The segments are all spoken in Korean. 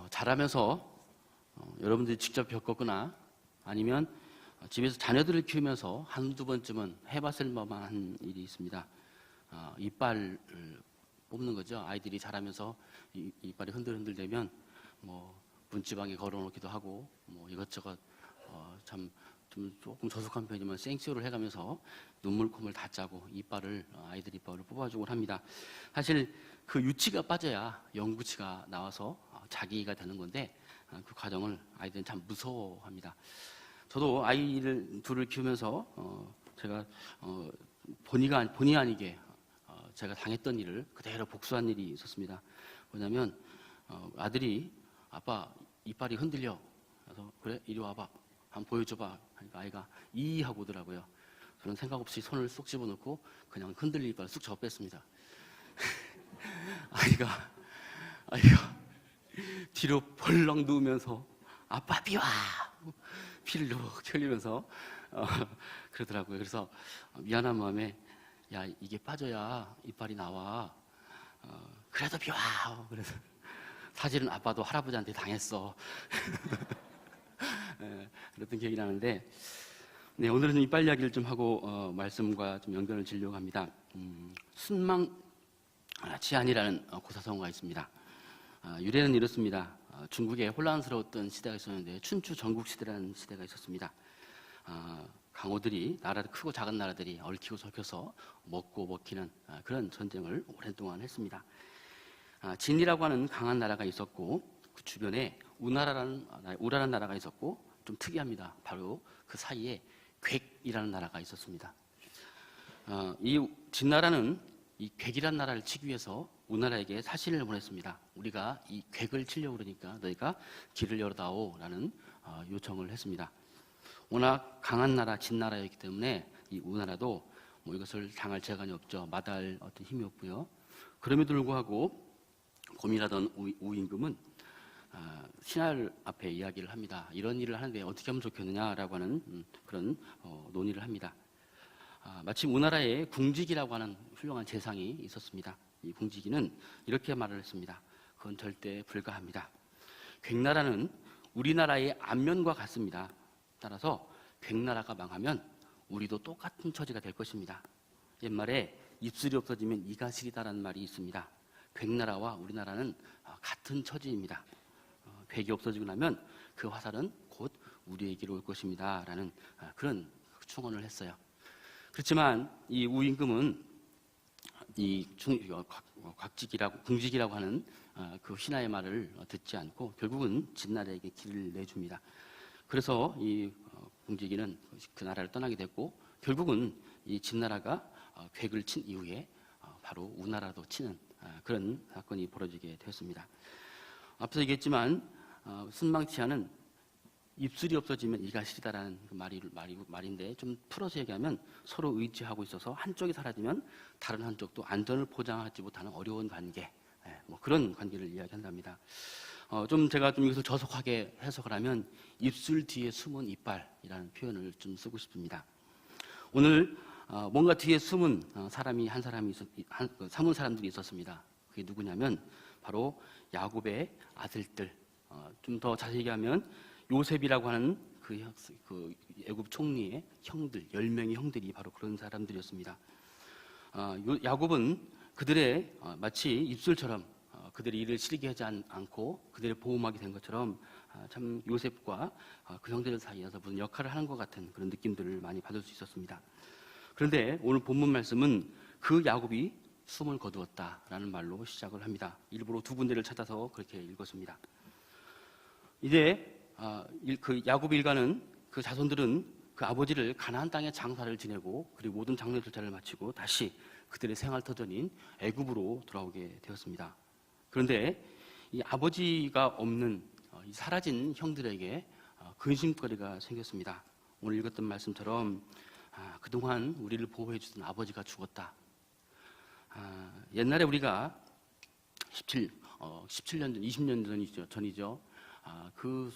자라면서 여러분들이 직접 겪었거나 아니면 집에서 자녀들을 키우면서 한두 번쯤은 해봤을 만한 일이 있습니다. 이빨을 뽑는 거죠. 아이들이 자라면서 이빨이 흔들흔들되면 뭐 문지방에 걸어놓기도 하고 뭐 이것저것 참 좀 조금 저속한 편이지만 생쇼를 해가면서 눈물콧물 다 짜고 아이들 이빨을 뽑아주곤 합니다. 사실 그 유치가 빠져야 영구치가 나와서 자기가 되는 건데 그 과정을 아이들은 참 무서워합니다. 저도 아이를 둘을 키우면서 제가 본의 아니게 제가 당했던 일을 그대로 복수한 일이 있었습니다. 뭐냐면 아들이 아빠 이빨이 흔들려. 그래서 그래 이리 와봐. 한번 보여줘봐. 하니까 아이가 이 하고 오더라고요. 저는 생각 없이 손을 쏙 집어넣고 그냥 흔들릴 이빨을 쑥 접뺐습니다. 아이가 뒤로 벌렁 누우면서 아빠 비와 피를 룩 흘리면서 그러더라고요. 그래서 미안한 마음에 야 이게 빠져야 이빨이 나와. 그래도 비와. 그래서 사실은 아빠도 할아버지한테 당했어. 그랬던 기억이 나는데, 네, 오늘은 좀 이빨 이야기를 좀 하고 말씀과 좀 연결을 지으려고 합니다. 순망치안이라는 고사성어가 있습니다. 유래는 이렇습니다. 중국에 혼란스러웠던 시대가 있었는데 춘추 전국시대라는 시대가 있었습니다. 강호들이 크고 작은 나라들이 얽히고 설켜서 먹고 먹히는 그런 전쟁을 오랫동안 했습니다. 진이라고 하는 강한 나라가 있었고 그 주변에 우라라는 나라가 있었고 좀 특이합니다. 바로 그 사이에 객이라는 나라가 있었습니다. 이 진나라는 이 객이라는 나라를 치기 위해서 우나라에게 사신을 보냈습니다. 우리가 이 객을 치려고 그러니까 너희가 길을 열어다오라는 요청을 했습니다. 워낙 강한 나라 진나라였기 때문에 이 우나라도 뭐 이것을 당할 재간이 없죠. 마다할 어떤 힘이 없고요. 그럼에도 불구하고 고민하던 우임금은 신하를 앞에 이야기를 합니다. 이런 일을 하는데 어떻게 하면 좋겠느냐라고 하는 그런 논의를 합니다. 마침 우나라에 궁직이라고 하는 훌륭한 재상이 있었습니다. 이 궁직이는 이렇게 말을 했습니다. 그건 절대 불가합니다. 객나라는 우리나라의 안면과 같습니다. 따라서 객나라가 망하면 우리도 똑같은 처지가 될 것입니다. 옛말에 입술이 없어지면 이가 시리다라는 말이 있습니다. 객나라와 우리나라는 같은 처지입니다. 객이 없어지고 나면 그 화살은 곧 우리에게로 올 것입니다. 라는 그런 충언을 했어요. 그렇지만 이 우임금은 이 궁직이라고 하는 그 신하의 말을 듣지 않고 결국은 진나라에게 길을 내줍니다. 그래서 이 궁직이는 그 나라를 떠나게 됐고 결국은 이 진나라가 객을 친 이후에 바로 우나라도 치는 그런 사건이 벌어지게 되었습니다. 앞서 얘기했지만 순망치안은 입술이 없어지면 이가 시리다라는 그 말인데 좀 풀어서 얘기하면 서로 의지하고 있어서 한쪽이 사라지면 다른 한쪽도 안전을 보장하지 못하는 어려운 관계, 뭐 그런 관계를 이야기한답니다. 제가 이것을 저속하게 해석을 하면 입술 뒤에 숨은 이빨이라는 표현을 좀 쓰고 싶습니다. 오늘 뭔가 뒤에 숨은 숨은 사람들이 있었습니다. 그게 누구냐면 바로 야곱의 아들들. 좀 더 자세히 얘기하면 요셉이라고 하는 그 애굽 총리의 형들, 10명의 형들이 바로 그런 사람들이었습니다. 야곱은 그들의 마치 입술처럼 그들의 일을 시리게 하지 않고 그들의 보호막이 된 것처럼 참 요셉과 그 형들 사이에서 무슨 역할을 하는 것 같은 그런 느낌들을 많이 받을 수 있었습니다. 그런데 오늘 본문 말씀은 그 야곱이 숨을 거두었다라는 말로 시작을 합니다. 일부러 두 군데를 찾아서 그렇게 읽었습니다. 이제 그 야곱 일가는 그 자손들은 그 아버지를 가나안 땅에 장사를 지내고 그리고 모든 장례 절차를 마치고 다시 그들의 생활 터전인 애굽으로 돌아오게 되었습니다. 그런데 이 아버지가 없는 사라진 형들에게 근심거리가 생겼습니다. 오늘 읽었던 말씀처럼 그동안 우리를 보호해 주던 아버지가 죽었다. 옛날에 우리가 17년 전, 20년 전이죠. 그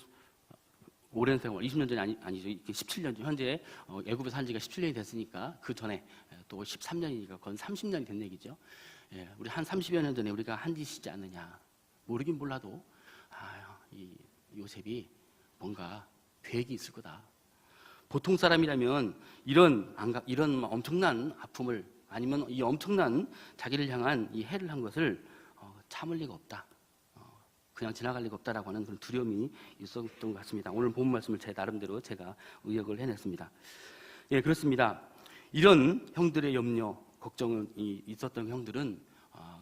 오랜 세월, 20년 전이 아니죠. 17년 전, 현재 애굽에 산 지가 17년이 됐으니까 그 전에 또 13년이니까 건 30년이 된 얘기죠. 우리 한 30여 년 전에 우리가 한 짓이지 않느냐. 모르긴 몰라도 이 요셉이 뭔가 계획이 있을 거다. 보통 사람이라면 이런 엄청난 아픔을 아니면 이 엄청난 자기를 향한 이 해를 한 것을 참을 리가 없다. 그냥 지나갈 리가 없다라고 하는 그런 두려움이 있었던 것 같습니다. 오늘 본 말씀을 제 나름대로 제가 의역을 해냈습니다. 예, 그렇습니다. 이런 형들의 염려, 걱정이 있었던 형들은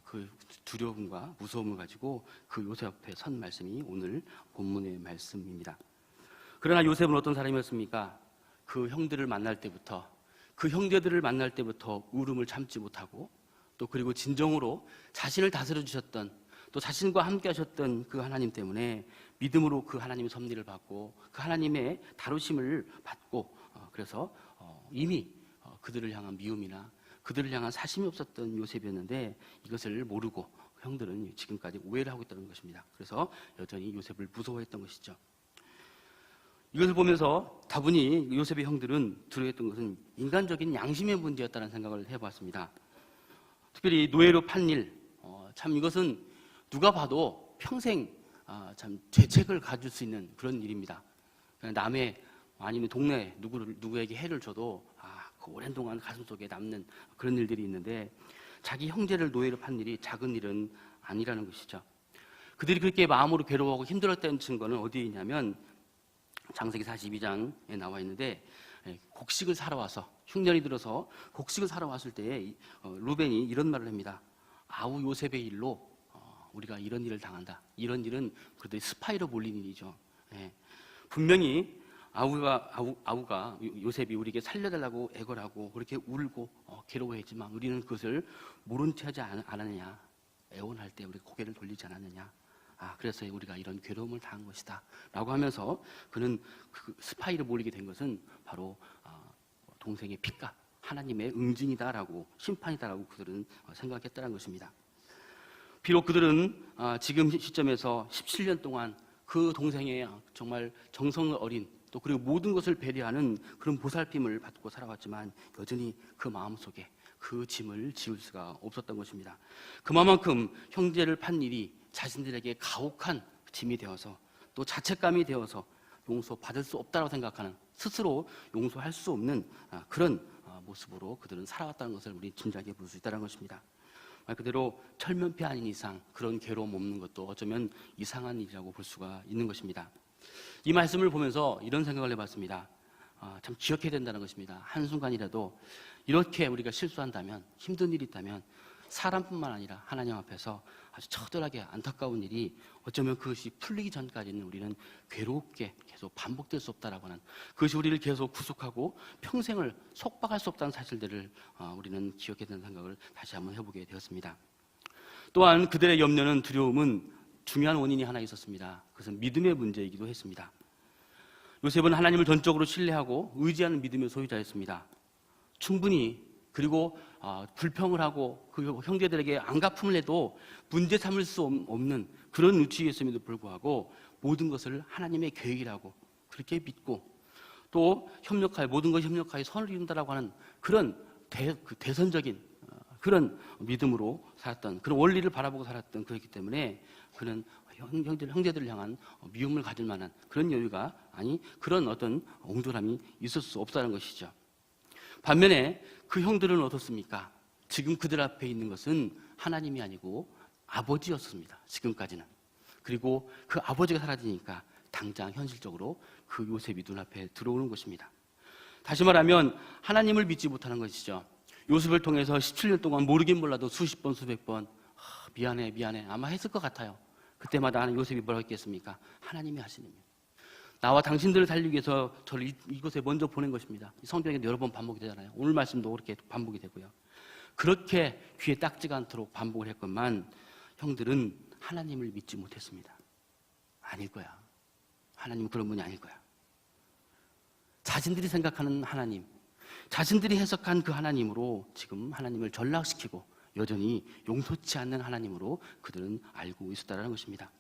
그 두려움과 무서움을 가지고 그 요셉 앞에 선 말씀이 오늘 본문의 말씀입니다. 그러나 요셉은 어떤 사람이었습니까? 그 형들을 만날 때부터, 그 형제들을 만날 때부터 울음을 참지 못하고 또 그리고 진정으로 자신을 다스려 주셨던, 또 자신과 함께 하셨던 그 하나님 때문에 믿음으로 그 하나님의 섭리를 받고 그 하나님의 다루심을 받고 그래서 이미 그들을 향한 미움이나 그들을 향한 사심이 없었던 요셉이었는데 이것을 모르고 형들은 지금까지 오해를 하고 있다는 것입니다. 그래서 여전히 요셉을 무서워했던 것이죠. 이것을 보면서 다분히 요셉의 형들은 두려워했던 것은 인간적인 양심의 문제였다는 생각을 해봤습니다. 특별히 노예로 판 일, 참 이것은 누가 봐도 평생 참 죄책을 가질 수 있는 그런 일입니다. 남의 아니면 동네 누구에게 해를 줘도 그 오랜 동안 가슴속에 남는 그런 일들이 있는데 자기 형제를 노예로 판 일이 작은 일은 아니라는 것이죠. 그들이 그렇게 마음으로 괴로워하고 힘들었다는 증거는 어디에 있냐면 창세기 42장에 나와 있는데 곡식을 사러 와서 흉년이 들어서 곡식을 사러 왔을 때 루벤이 이런 말을 합니다. 아우 요셉의 일로 우리가 이런 일을 당한다. 이런 일은 그래도 스파이로 몰린 일이죠. 분명히 아우가 요셉이 우리에게 살려달라고 애걸하고 그렇게 울고 괴로워했지만 우리는 그것을 모른 채 하지 않았느냐. 애원할 때 우리 고개를 돌리지 않았느냐. 그래서 우리가 이런 괴로움을 당한 것이다 라고 하면서 그는 그 스파이로 몰리게 된 것은 바로 동생의 핏값, 하나님의 응징이다라고, 심판이다라고 그들은 생각했다는 것입니다. 비록 그들은 지금 시점에서 17년 동안 그 동생의 정말 정성을 어린 또 그리고 모든 것을 배려하는 그런 보살핌을 받고 살아왔지만 여전히 그 마음속에 그 짐을 지울 수가 없었던 것입니다. 그만큼 형제를 판 일이 자신들에게 가혹한 짐이 되어서 또 자책감이 되어서 용서받을 수 없다고 생각하는, 스스로 용서할 수 없는 그런 모습으로 그들은 살아왔다는 것을 우리 짐작해 볼 수 있다는 것입니다. 말 그대로 철면피 아닌 이상 그런 괴로움 없는 것도 어쩌면 이상한 일이라고 볼 수가 있는 것입니다. 이 말씀을 보면서 이런 생각을 해봤습니다. 참 기억해야 된다는 것입니다. 한순간이라도 이렇게 우리가 실수한다면, 힘든 일이 있다면 사람뿐만 아니라 하나님 앞에서 아주 처절하게 안타까운 일이 어쩌면 그것이 풀리기 전까지는 우리는 괴롭게 계속 반복될 수 없다라고 하는, 그것이 우리를 계속 구속하고 평생을 속박할 수 없다는 사실들을 우리는 기억해야 된다는 생각을 다시 한번 해보게 되었습니다. 또한 그들의 염려는, 두려움은 중요한 원인이 하나 있었습니다. 그것은 믿음의 문제이기도 했습니다. 요셉은 하나님을 전적으로 신뢰하고 의지하는 믿음의 소유자였습니다. 충분히 그리고 불평을 하고 그 형제들에게 안갚음을 해도 문제 삼을 수 없는 그런 위치였음에도 불구하고 모든 것을 하나님의 계획이라고 그렇게 믿고 또 모든 것이 협력하여 선을 이룬다라고 하는 그런 대선적인 그런 믿음으로 살았던, 그런 원리를 바라보고 살았던 그렇기 때문에 그는 형제들을 향한 미움을 가질 만한 그런 여유가, 그런 어떤 옹졸함이 있을 수 없다는 것이죠. 반면에 그 형들은 어떻습니까? 지금 그들 앞에 있는 것은 하나님이 아니고 아버지였습니다. 지금까지는. 그리고 그 아버지가 사라지니까 당장 현실적으로 그 요셉이 눈앞에 들어오는 것입니다. 다시 말하면 하나님을 믿지 못하는 것이죠. 요셉을 통해서 17년 동안 모르긴 몰라도 수십 번 수백 번 미안해 아마 했을 것 같아요. 그때마다 요셉이 뭐라고 했겠습니까? 하나님이 하시는 일, 나와 당신들을 살리기 위해서 저를 이곳에 먼저 보낸 것입니다. 성경에 여러 번 반복이 되잖아요. 오늘 말씀도 그렇게 반복이 되고요. 그렇게 귀에 딱지가 않도록 반복을 했건만 형들은 하나님을 믿지 못했습니다. 아닐 거야. 하나님은 그런 분이 아닐 거야. 자신들이 생각하는 하나님, 자신들이 해석한 그 하나님으로 지금 하나님을 전락시키고 여전히 용서치 않는 하나님으로 그들은 알고 있었다는 것입니다.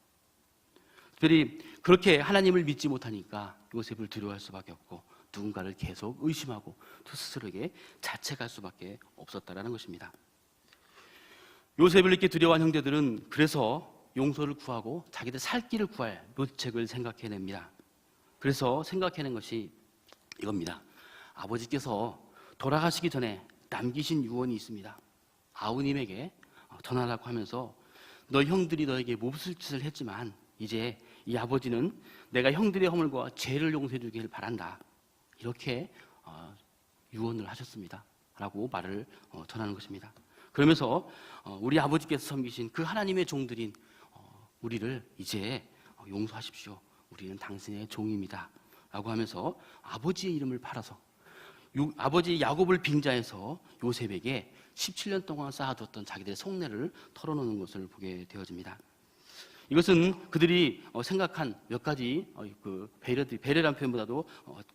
특별히 그렇게 하나님을 믿지 못하니까 요셉을 두려워할 수밖에 없고 누군가를 계속 의심하고 또 스스로에게 자책할 수밖에 없었다는 것입니다. 요셉을 이렇게 두려워한 형제들은 그래서 용서를 구하고 자기들 살 길을 구할 묘책을 생각해냅니다. 그래서 생각해낸 것이 이겁니다. 아버지께서 돌아가시기 전에 남기신 유언이 있습니다. 아우님에게 전하라고 하면서 너 형들이 너에게 몹쓸 짓을 했지만 이제 이 아버지는 내가 형들의 허물과 죄를 용서해 주길 바란다. 이렇게 유언을 하셨습니다. 라고 말을 전하는 것입니다. 그러면서 우리 아버지께서 섬기신 그 하나님의 종들인 우리를 이제 용서하십시오. 우리는 당신의 종입니다. 라고 하면서 아버지의 이름을 팔아서 아버지 야곱을 빙자해서 요셉에게 17년 동안 쌓아뒀던 자기들의 속내를 털어놓는 것을 보게 되어집니다. 이것은 그들이 생각한 몇 가지 배려란 표현보다도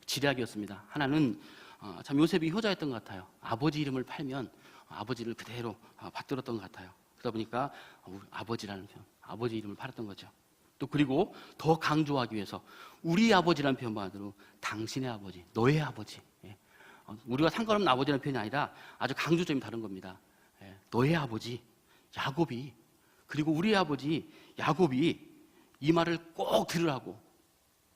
지략이었습니다. 하나는 참 요셉이 효자였던 것 같아요. 아버지 이름을 팔면 아버지를 그대로 받들었던 것 같아요. 그러다 보니까 아버지라는 표현, 아버지 이름을 팔았던 거죠. 또 그리고 더 강조하기 위해서 우리 아버지라는 표현만으로 당신의 아버지, 너의 아버지, 우리가 상관없는 아버지라는 표현이 아니라 아주 강조점이 다른 겁니다. 너의 아버지 야곱이, 그리고 우리 아버지 야곱이 이 말을 꼭 들으라고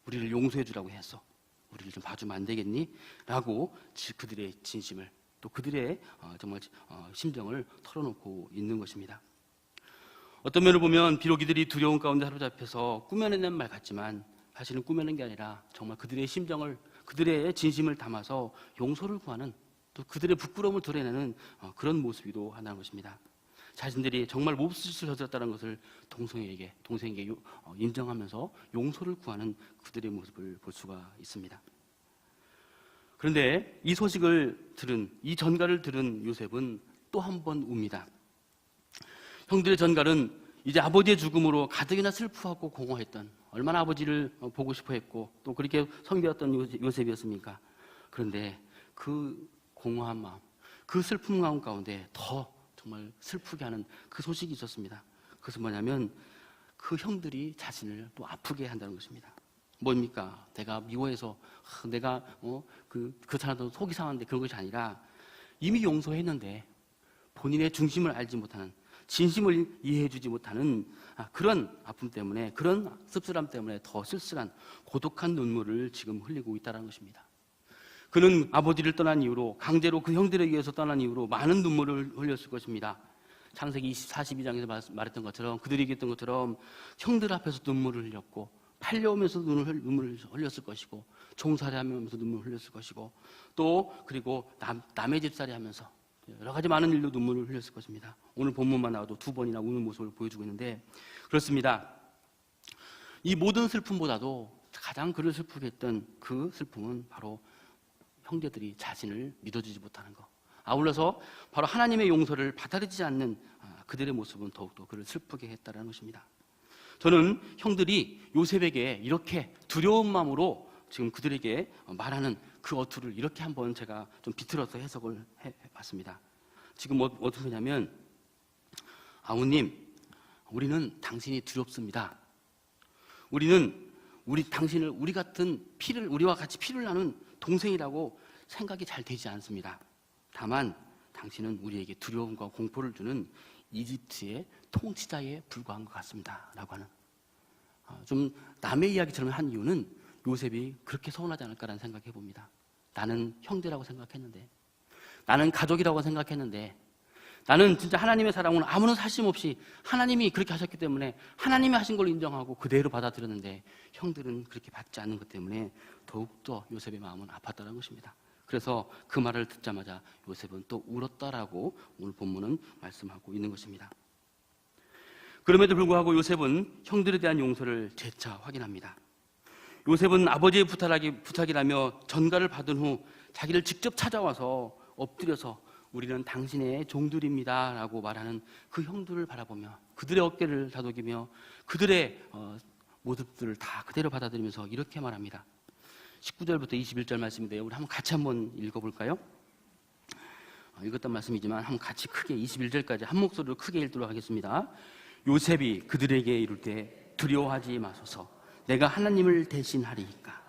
우리를 용서해 주라고 했어. 우리를 좀 봐주면 안 되겠니? 라고 그들의 진심을, 또 그들의 정말 심정을 털어놓고 있는 것입니다. 어떤 면을 보면 비록 이들이 두려움 가운데 사로잡혀서 꾸며내는 말 같지만 사실은 꾸며낸 게 아니라 정말 그들의 심정을, 그들의 진심을 담아서 용서를 구하는, 또 그들의 부끄러움을 드러내는 그런 모습이기도 한다는 것입니다. 자신들이 정말 몹쓸 짓을 저질렀다는 것을 동생에게 인정하면서 용서를 구하는 그들의 모습을 볼 수가 있습니다. 그런데 이 소식을 들은, 이 전갈을 들은 요셉은 또 한 번 웁니다. 형들의 전갈은 이제 아버지의 죽음으로 가뜩이나 슬퍼하고 공허했던, 얼마나 아버지를 보고 싶어 했고 또 그렇게 섬겼던 요셉이었습니까? 그런데 그 공허한 마음, 그 슬픈 마음 가운데 더 정말 슬프게 하는 그 소식이 있었습니다. 그것은 뭐냐면 그 형들이 자신을 또 아프게 한다는 것입니다. 뭡니까? 내가 미워해서 내가 그 사람도 속이 상한데 그런 것이 아니라 이미 용서했는데 본인의 중심을 알지 못하는, 진심을 이해해주지 못하는 그런 아픔 때문에, 그런 씁쓸함 때문에 더 쓸쓸한 고독한 눈물을 지금 흘리고 있다는 것입니다. 그는 아버지를 떠난 이후로, 강제로 그 형들에 의해서 떠난 이후로 많은 눈물을 흘렸을 것입니다. 창세기 42장에서 말했던 것처럼, 그들이 얘기했던 것처럼 형들 앞에서 눈물을 흘렸고, 팔려오면서 눈물을 흘렸을 것이고, 종살이 하면서 눈물을 흘렸을 것이고, 또 그리고 남의 집살이 하면서 여러 가지 많은 일로 눈물을 흘렸을 것입니다. 오늘 본문만 나와도 2번이나 우는 모습을 보여주고 있는데, 그렇습니다. 이 모든 슬픔보다도 가장 그를 슬프게 했던 그 슬픔은 바로 형제들이 자신을 믿어주지 못하는 것, 아울러서 바로 하나님의 용서를 받아들이지 않는 그들의 모습은 더욱더 그를 슬프게 했다는 것입니다. 저는 형들이 요셉에게 이렇게 두려운 마음으로 지금 그들에게 말하는 그 어투를 이렇게 한번 제가 좀 비틀어서 해석을 해봤습니다. 지금 어떻게 하냐면, 아우님, 우리는 당신이 두렵습니다. 우리는 당신을 우리와 같이 피를 나눈 동생이라고 생각이 잘 되지 않습니다. 다만 당신은 우리에게 두려움과 공포를 주는 이집트의 통치자에 불과한 것 같습니다. 라고 하는, 좀 남의 이야기처럼 한 이유는 요셉이 그렇게 서운하지 않을까라는 생각해 봅니다. 나는 형제라고 생각했는데, 나는 가족이라고 생각했는데, 나는 진짜 하나님의 사랑은 아무런 사심 없이 하나님이 그렇게 하셨기 때문에 하나님이 하신 걸 인정하고 그대로 받아들였는데, 형들은 그렇게 받지 않는 것 때문에 더욱더 요셉의 마음은 아팠다는 것입니다. 그래서 그 말을 듣자마자 요셉은 또 울었다라고 오늘 본문은 말씀하고 있는 것입니다. 그럼에도 불구하고 요셉은 형들에 대한 용서를 재차 확인합니다. 요셉은 아버지의 부탁이라며 전가를 받은 후 자기를 직접 찾아와서 엎드려서 우리는 당신의 종들입니다 라고 말하는 그 형들을 바라보며 그들의 어깨를 다독이며 그들의 모습들을 다 그대로 받아들이면서 이렇게 말합니다. 19절부터 21절 말씀인데요. 우리 같이 한번 읽어볼까요? 읽었던 말씀이지만 한번 같이 크게 21절까지 한 목소리로 크게 읽도록 하겠습니다. 요셉이 그들에게 이를 때 두려워하지 마소서. 내가 하나님을 대신하리이까.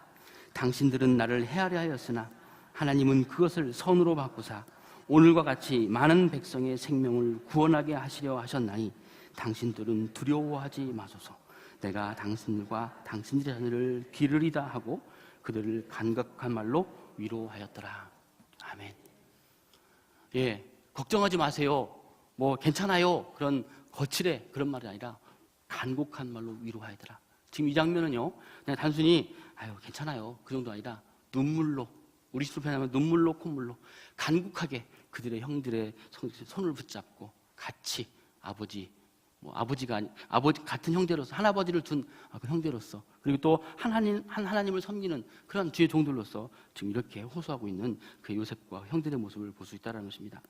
당신들은 나를 해하려 하였으나 하나님은 그것을 선으로 바꾸사 오늘과 같이 많은 백성의 생명을 구원하게 하시려 하셨나니 당신들은 두려워하지 마소서. 내가 당신들과 당신들의 자녀를 기르리다 하고 그들을 간곡한 말로 위로하였더라. 아멘. 예, 걱정하지 마세요. 뭐 괜찮아요. 그런 거칠의 그런 말이 아니라 간곡한 말로 위로하였더라. 지금 이 장면은요, 그냥 단순히 아유 괜찮아요 그 정도 아니라 눈물로, 우리 식으로 표현하면 눈물로 콧물로 간곡하게 그들의 형들의 손을 붙잡고 같이 아버지가 아니 아버지 같은 형제로서 한 아버지를 둔 그 형제로서 그리고 또 하나님을 섬기는 그런 주의 종들로서 지금 이렇게 호소하고 있는 그 요셉과 형들의 모습을 볼 수 있다는 것입니다.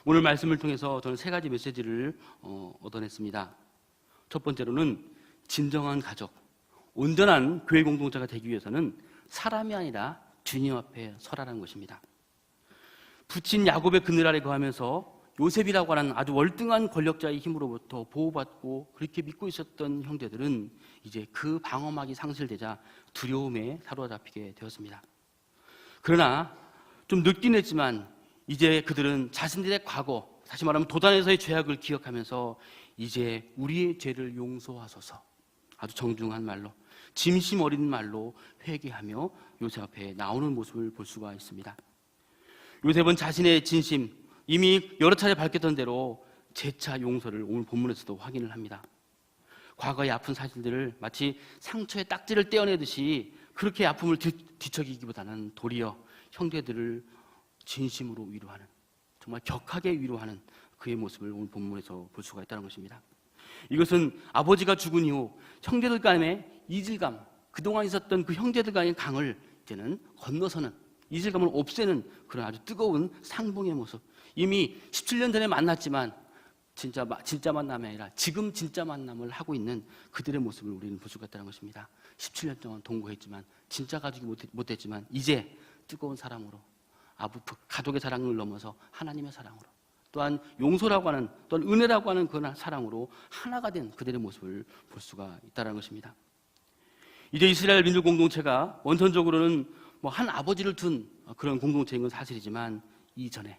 오늘 말씀을 통해서 저는 세 가지 메시지를 얻어냈습니다. 첫 번째로는 진정한 가족, 온전한 교회 공동체가 되기 위해서는 사람이 아니라 주님 앞에 서라는 것입니다. 부친 야곱의 그늘 아래 거하면서 요셉이라고 하는 아주 월등한 권력자의 힘으로부터 보호받고 그렇게 믿고 있었던 형제들은 이제 그 방어막이 상실되자 두려움에 사로잡히게 되었습니다. 그러나 좀 늦긴 했지만 이제 그들은 자신들의 과거, 다시 말하면 도단에서의 죄악을 기억하면서 이제 우리의 죄를 용서하소서, 아주 정중한 말로, 진심 어린 말로 회개하며 요셉 앞에 나오는 모습을 볼 수가 있습니다. 요셉은 자신의 진심, 이미 여러 차례 밝혔던 대로 재차 용서를 오늘 본문에서도 확인을 합니다. 과거의 아픈 사실들을 마치 상처의 딱지를 떼어내듯이 그렇게 아픔을 뒤척이기보다는 도리어 형제들을 진심으로 위로하는, 정말 격하게 위로하는 그의 모습을 오늘 본문에서 볼 수가 있다는 것입니다. 이것은 아버지가 죽은 이후 형제들 간의 이질감, 그동안 있었던 그 형제들 간의 강을 이제는 건너서는, 이질감을 없애는 그런 아주 뜨거운 상봉의 모습. 이미 17년 전에 만났지만 진짜 만남이 아니라 지금 진짜 만남을 하고 있는 그들의 모습을 우리는 볼 수가 있다는 것입니다. 17년 동안 동거했지만 진짜 가족이 못됐지만 이제 뜨거운 사랑으로, 가족의 사랑을 넘어서 하나님의 사랑으로, 또한 용서라고 하는, 또한 은혜라고 하는 그 사랑으로 하나가 된 그들의 모습을 볼 수가 있다는 것입니다. 이제 이스라엘 민족 공동체가 원천적으로는 한 아버지를 둔 그런 공동체인 건 사실이지만 이전에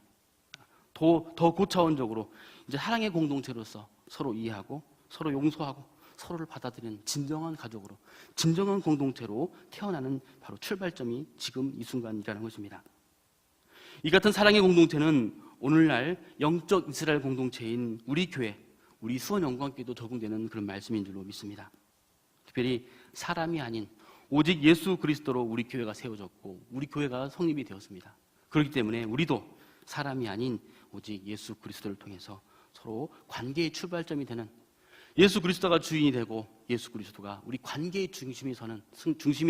더 고차원적으로 이제 사랑의 공동체로서 서로 이해하고 서로 용서하고 서로를 받아들이는 진정한 가족으로, 진정한 공동체로 태어나는 바로 출발점이 지금 이 순간이라는 것입니다. 이 같은 사랑의 공동체는 오늘날 영적 이스라엘 공동체인 우리 교회, 우리 수원영광교회도 적용되는 그런 말씀인 줄로 믿습니다. 특별히 사람이 아닌 오직 예수 그리스도로 우리 교회가 세워졌고 우리 교회가 성립이 되었습니다. 그렇기 때문에 우리도 사람이 아닌 오직 예수 그리스도를 통해서 서로 관계의 출발점이 되는, 예수 그리스도가 주인이 되고 예수 그리스도가 우리 관계의 중심이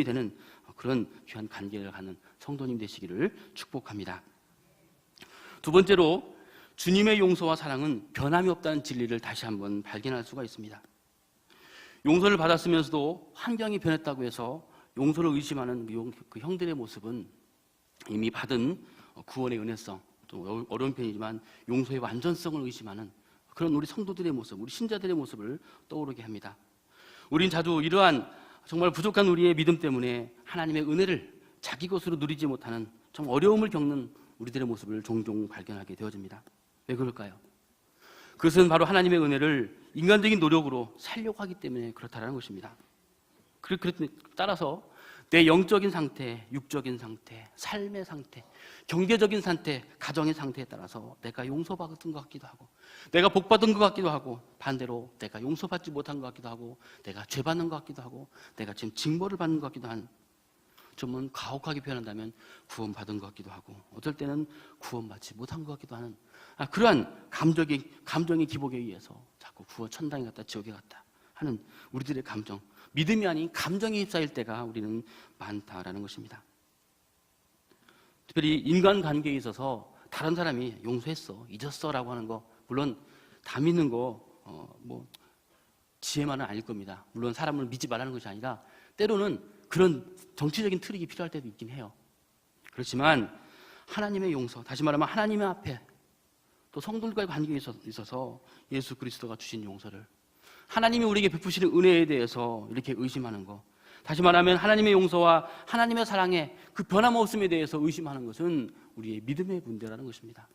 되는 그런 귀한 관계를 갖는 성도님 되시기를 축복합니다. 두 번째로, 주님의 용서와 사랑은 변함이 없다는 진리를 다시 한번 발견할 수가 있습니다. 용서를 받았으면서도 환경이 변했다고 해서 용서를 의심하는 그 형들의 모습은 이미 받은 구원의 은혜성, 또 어려운 편이지만 용서의 완전성을 의심하는 그런 우리 성도들의 모습, 우리 신자들의 모습을 떠오르게 합니다. 우린 자주 이러한 정말 부족한 우리의 믿음 때문에 하나님의 은혜를 자기 것으로 누리지 못하는 좀 어려움을 겪는 우리들의 모습을 종종 발견하게 되어집니다. 왜 그럴까요? 그것은 바로 하나님의 은혜를 인간적인 노력으로 살려고 하기 때문에 그렇다는 것입니다. 따라서 내 영적인 상태, 육적인 상태, 삶의 상태, 경제적인 상태, 가정의 상태에 따라서 내가 용서받은 것 같기도 하고, 내가 복받은 것 같기도 하고, 반대로 내가 용서받지 못한 것 같기도 하고, 내가 죄받는 것 같기도 하고, 내가 지금 징벌을 받는 것 같기도 한, 좀 가혹하게 표현한다면 구원받은 것 같기도 하고, 어떨 때는 구원받지 못한 것 같기도 하는 그러한 감정의 기복에 의해서 자꾸 천당에 갔다 지옥에 갔다 하는 우리들의 감정, 믿음이 아닌 감정에 휩싸일 때가 우리는 많다라는 것입니다. 특별히 인간관계에 있어서 다른 사람이 용서했어, 잊었어 라고 하는 거, 물론 다 믿는 거 지혜만은 아닐 겁니다. 물론 사람을 믿지 말라는 것이 아니라 때로는 그런 정치적인 트릭이 필요할 때도 있긴 해요. 그렇지만 하나님의 용서, 다시 말하면 하나님의 앞에 또 성도들과의 관계에 있어서 예수 그리스도가 주신 용서를, 하나님이 우리에게 베푸시는 은혜에 대해서 이렇게 의심하는 것, 다시 말하면 하나님의 용서와 하나님의 사랑의 그 변함없음에 대해서 의심하는 것은 우리의 믿음의 문제라는 것입니다.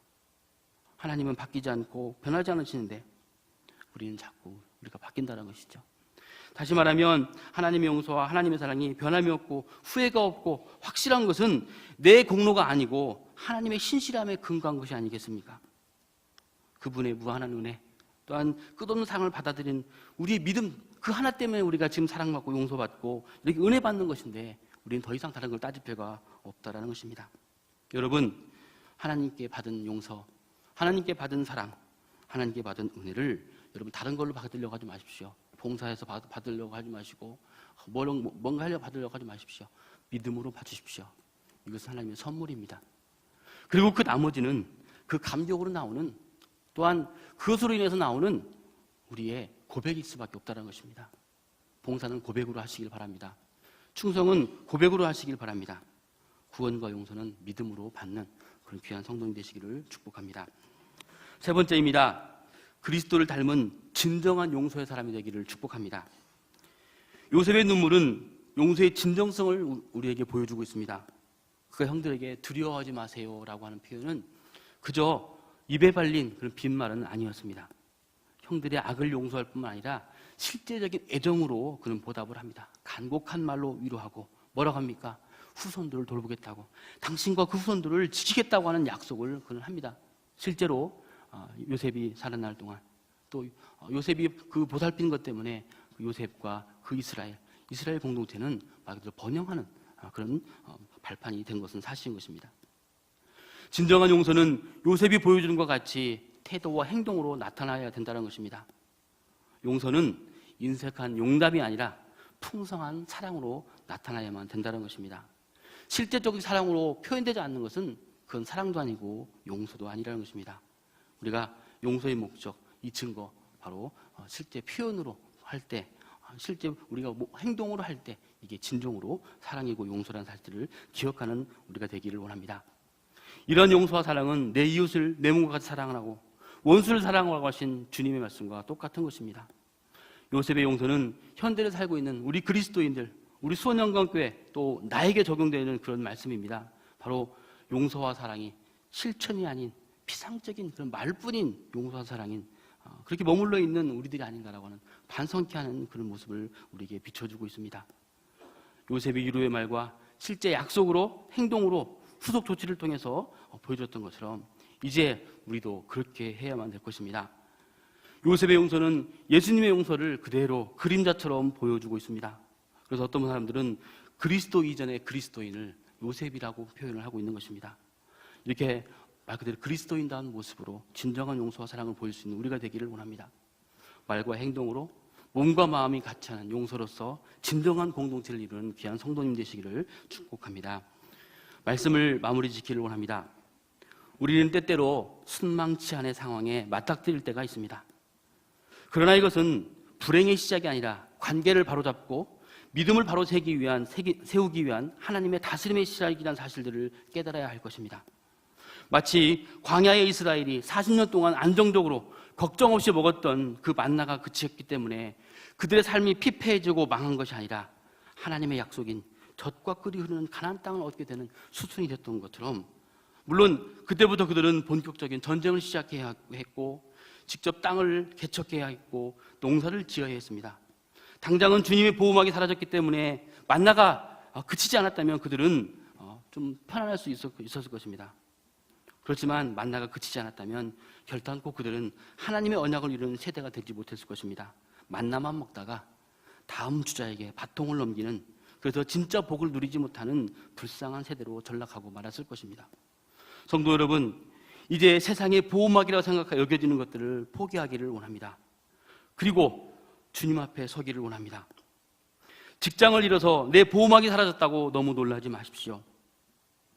하나님은 바뀌지 않고 변하지 않으시는데 우리는 자꾸 우리가 바뀐다는 것이죠. 다시 말하면 하나님의 용서와 하나님의 사랑이 변함이 없고 후회가 없고 확실한 것은 내 공로가 아니고 하나님의 신실함에 근거한 것이 아니겠습니까? 그분의 무한한 은혜, 또한 끝없는 사랑을 받아들인 우리의 믿음, 그 하나 때문에 우리가 지금 사랑받고 용서받고 이렇게 은혜 받는 것인데 우리는 더 이상 다른 걸 따질 필요가 없다라는 것입니다. 여러분, 하나님께 받은 용서, 하나님께 받은 사랑, 하나님께 받은 은혜를 여러분 다른 걸로 받으려고 하지 마십시오. 봉사해서 받으려고 하지 마시고 뭔가 하려고 받으려고 하지 마십시오. 믿음으로 받으십시오. 이것은 하나님의 선물입니다. 그리고 그 나머지는 그 감격으로 나오는, 또한 그것으로 인해서 나오는 우리의 고백일 수밖에 없다는 것입니다. 봉사는 고백으로 하시길 바랍니다. 충성은 고백으로 하시길 바랍니다. 구원과 용서는 믿음으로 받는 그런 귀한 성도님 되시기를 축복합니다. 세 번째입니다. 그리스도를 닮은 진정한 용서의 사람이 되기를 축복합니다. 요셉의 눈물은 용서의 진정성을 우리에게 보여주고 있습니다. 그가 형들에게 두려워하지 마세요라고 하는 표현은 그저 입에 발린 그런 빈말은 아니었습니다. 형들의 악을 용서할 뿐만 아니라 실제적인 애정으로 그는 보답을 합니다. 간곡한 말로 위로하고 뭐라고 합니까? 후손들을 돌보겠다고, 당신과 그 후손들을 지키겠다고 하는 약속을 그는 합니다. 실제로 요셉이 살아날 동안 또 요셉이 그 보살핀 것 때문에 요셉과 그 이스라엘 공동체는 말 그대로 번영하는 그런 발판이 된 것은 사실인 것입니다. 진정한 용서는 요셉이 보여주는 것 같이 태도와 행동으로 나타나야 된다는 것입니다. 용서는 인색한 용납이 아니라 풍성한 사랑으로 나타나야만 된다는 것입니다. 실제적인 사랑으로 표현되지 않는 것은 그건 사랑도 아니고 용서도 아니라는 것입니다. 우리가 용서의 목적, 이 증거, 바로 실제 표현으로 할 때, 실제 우리가 행동으로 할 때 이게 진정으로 사랑이고 용서라는 사실을 기억하는 우리가 되기를 원합니다. 이런 용서와 사랑은 내 이웃을 내 몸과 같이 사랑하고 원수를 사랑하라고 하신 주님의 말씀과 똑같은 것입니다. 요셉의 용서는 현대를 살고 있는 우리 그리스도인들, 우리 수원영광교회, 또 나에게 적용되는 그런 말씀입니다. 바로 용서와 사랑이 실천이 아닌 피상적인 그런 말뿐인 용서와 사랑인 그렇게 머물러 있는 우리들이 아닌가라고 하는 반성케 하는 그런 모습을 우리에게 비춰주고 있습니다. 요셉의 위로의 말과 실제 약속으로, 행동으로 후속 조치를 통해서 보여줬던 것처럼 이제 우리도 그렇게 해야만 될 것입니다. 요셉의 용서는 예수님의 용서를 그대로 그림자처럼 보여주고 있습니다. 그래서 어떤 사람들은 그리스도 이전의 그리스도인을 요셉이라고 표현을 하고 있는 것입니다. 이렇게 말 그대로 그리스도인다운 모습으로 진정한 용서와 사랑을 보일 수 있는 우리가 되기를 원합니다. 말과 행동으로 몸과 마음이 같이 하는 용서로서 진정한 공동체를 이루는 귀한 성도님 되시기를 축복합니다. 말씀을 마무리 짓기를 원합니다. 우리는 때때로 순망치 않은 상황에 맞닥뜨릴 때가 있습니다. 그러나 이것은 불행의 시작이 아니라 관계를 바로잡고 믿음을 바로 세우기 위한 하나님의 다스림의 시작이라는 사실들을 깨달아야 할 것입니다. 마치 광야의 이스라엘이 40년 동안 안정적으로 걱정 없이 먹었던 그 만나가 그치었기 때문에 그들의 삶이 피폐해지고 망한 것이 아니라 하나님의 약속인 젖과 꿀이 흐르는 가나안 땅을 얻게 되는 수순이 됐던 것처럼, 물론 그때부터 그들은 본격적인 전쟁을 시작해야 했고 직접 땅을 개척해야 했고 농사를 지어야 했습니다. 당장은 주님의 보호막이 사라졌기 때문에 만나가 그치지 않았다면 그들은 좀 편안할 수 있었을 것입니다. 그렇지만 만나가 그치지 않았다면 결단코 그들은 하나님의 언약을 이루는 세대가 되지 못했을 것입니다. 만나만 먹다가 다음 주자에게 바통을 넘기는, 그래서 진짜 복을 누리지 못하는 불쌍한 세대로 전락하고 말았을 것입니다. 성도 여러분, 이제 세상의 보호막이라고 생각하여 여겨지는 것들을 포기하기를 원합니다. 그리고 주님 앞에 서기를 원합니다. 직장을 잃어서 내 보호막이 사라졌다고 너무 놀라지 마십시오.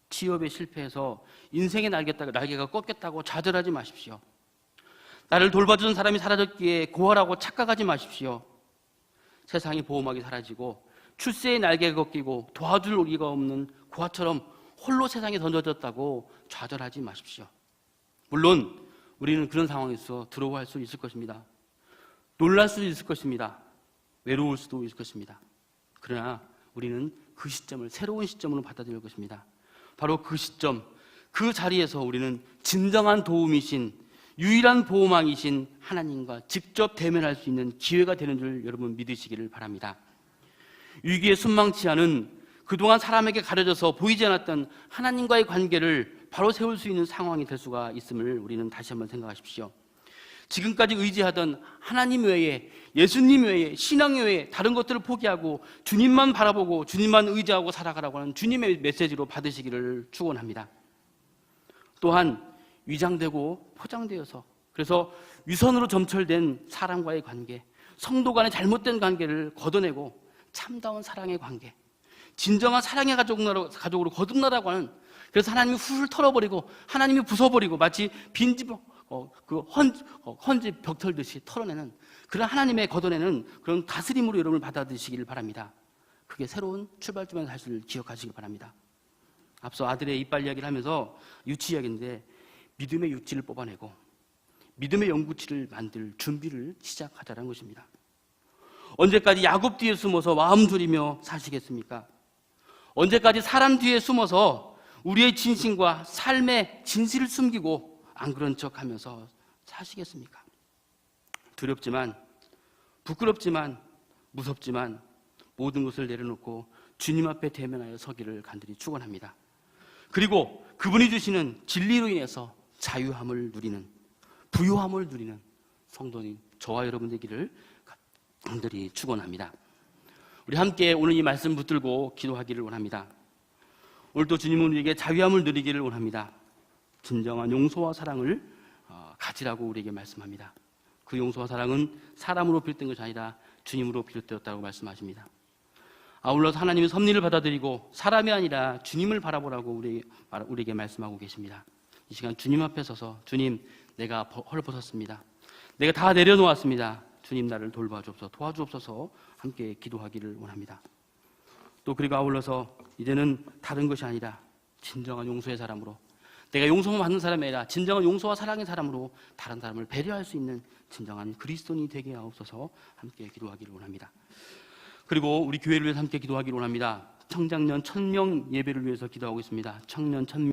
취업에 실패해서 인생의 날개가 꺾였다고 좌절하지 마십시오. 나를 돌봐주는 사람이 사라졌기에 고아라고 착각하지 마십시오. 세상의 보호막이 사라지고 출세의 날개가 꺾이고 도와줄 우리가 없는 고아처럼 홀로 세상에 던져졌다고 좌절하지 마십시오. 물론 우리는 그런 상황에서 두려워할 수 있을 것입니다. 놀랄 수도 있을 것입니다. 외로울 수도 있을 것입니다. 그러나 우리는 그 시점을 새로운 시점으로 받아들일 것입니다. 바로 그 시점, 그 자리에서 우리는 진정한 도움이신 유일한 보호망이신 하나님과 직접 대면할 수 있는 기회가 되는 줄 여러분 믿으시기를 바랍니다. 위기에 순망치 않은 그동안 사람에게 가려져서 보이지 않았던 하나님과의 관계를 바로 세울 수 있는 상황이 될 수가 있음을 우리는 다시 한번 생각하십시오. 지금까지 의지하던 하나님 외에, 예수님 외에, 신앙 외에 다른 것들을 포기하고 주님만 바라보고 주님만 의지하고 살아가라고 하는 주님의 메시지로 받으시기를 축원합니다. 또한 위장되고 포장되어서, 그래서 위선으로 점철된 사람과의 관계, 성도 간의 잘못된 관계를 걷어내고 참다운 사랑의 관계, 진정한 사랑의 가족으로 거듭나라고 하는, 그래서 하나님이 훌훌 털어버리고 하나님이 부숴버리고 마치 빈집 헌집 벽 털듯이 털어내는 그런 하나님의 걷어내는 그런 다스림으로 여러분을 받아들이시기를 바랍니다. 그게 새로운 출발점의 사실을 기억하시기 바랍니다. 앞서 아들의 이빨 이야기를 하면서 유치 이야기인데, 믿음의 유치를 뽑아내고 믿음의 연구치를 만들 준비를 시작하자는 것입니다. 언제까지 야곱 뒤에 숨어서 마음 졸이며 사시겠습니까? 언제까지 사람 뒤에 숨어서 우리의 진심과 삶의 진실을 숨기고 안 그런 척하면서 사시겠습니까? 두렵지만, 부끄럽지만, 무섭지만 모든 것을 내려놓고 주님 앞에 대면하여 서기를 간절히 축원합니다. 그리고 그분이 주시는 진리로 인해서 자유함을 누리는, 부요함을 누리는 성도님, 저와 여러분 되기를 간절히 축원합니다. 우리 함께 오늘 이 말씀 붙들고 기도하기를 원합니다. 오늘도 주님은 우리에게 자유함을 누리기를 원합니다. 진정한 용서와 사랑을 가지라고 우리에게 말씀합니다. 그 용서와 사랑은 사람으로 비롯된 것이 아니라 주님으로 비롯되었다고 말씀하십니다. 아울러서 하나님의 섭리를 받아들이고 사람이 아니라 주님을 바라보라고 우리에게 말씀하고 계십니다. 이 시간 주님 앞에 서서, 주님, 내가 헐벗었습니다. 내가 다 내려놓았습니다. 주님, 나를 돌봐주옵소서, 도와주옵소서 함께 기도하기를 원합니다. 또 그리고 아울러서 이제는 다른 것이 아니라 진정한 용서의 사람으로, 내가 용서만 받는 사람이 아니라 진정한 용서와 사랑의 사람으로 다른 사람을 배려할 수 있는 진정한 그리스도인이 되게 하옵소서 함께 기도하기를 원합니다. 그리고 우리 교회를 위해서 함께 기도하기를 원합니다. 청장년 1000명 예배를 위해서 기도하고 있습니다. 청년 1000명